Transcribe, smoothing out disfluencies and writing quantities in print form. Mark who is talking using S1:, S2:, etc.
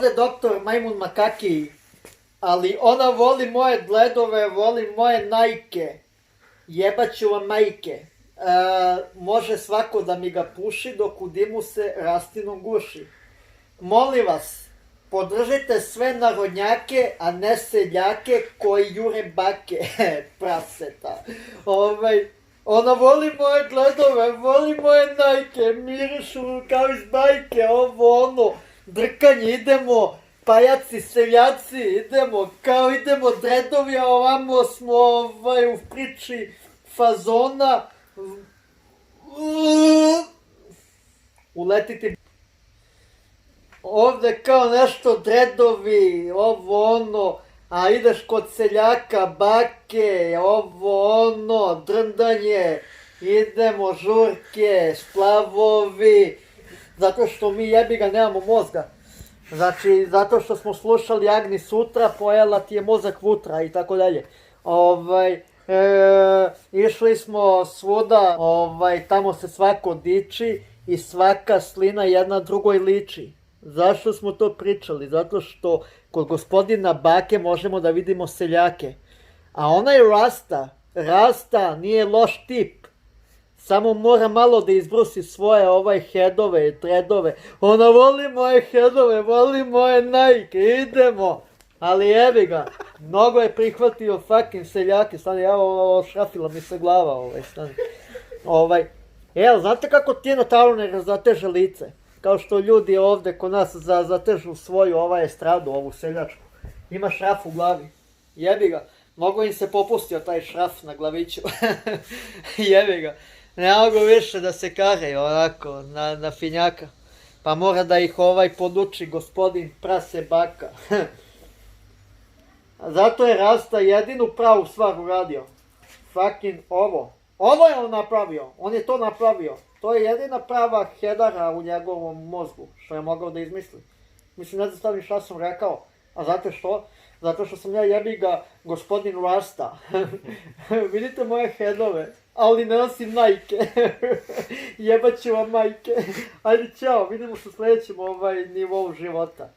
S1: Ode doktor Majmun Makaki, ali ona voli moje dledove, voli moje najke. Jebaću vam majke. Može svako da mi ga puši, dok u dimu se rastinom guši. Molim vas, podržite sve narodnjake, a ne seljake koji jure bake. Praseta. Ona voli moje gledove, voli moje najke, mirišu kao iz bajke, ovo ono, drkanje, idemo, pajaci, seljaci, idemo dredovi, a ovamo smo u priči fazona, uletiti ovde kao nešto dredovi, ovo ono, a ideš kod seljaka, bake, ovo ono, drndanje, idemo žurke, splavovi, zato što mi jebi ga nemamo mozga. Znači, zato što smo slušali Agni Sutra, pojela ti je mozak vutra i tako dalje. Išli smo svuda, tamo se svako diči i svaka slina jedna drugoj liči. Zašto smo to pričali? Zato što kod gospodina bake možemo da vidimo seljake. A onaj Rasta nije loš tip. Samo mora malo da izbrusi svoje headove i tredove. Ona voli moje headove, voli moje najke, idemo. Ali jebi ga, mnogo je prihvatio fucking seljake. Stani, evo, šrafila mi se glava, stani. Evo, znate kako Tina Turner zateže lice? Kao što ljudi ovde kod nas zatežu svoju estradu, ovu seljačku. Ima šraf u glavi. Jebi ga. Mnogo im se popustio taj šraf na glaviću. Jebi ga. Ne mogu više da se karaju onako na finjaka. Pa mora da ih poduči gospodin prase baka. Zato je Rasta jedinu pravu stvar uradio. Fucking ovo. Ovo je on napravio. On je to napravio. To je jedina prava hedara u njegovom mozgu, što je mogao da izmisli. Mislim, ne znam šta sam rekao. A znate što? Zato što sam ja jebi ga gospodin Rasta. Vidite moje hedove, ali ne nosim najke. Jebaću vam majke. Ajde, ćao, vidimo se u sledećem nivou života.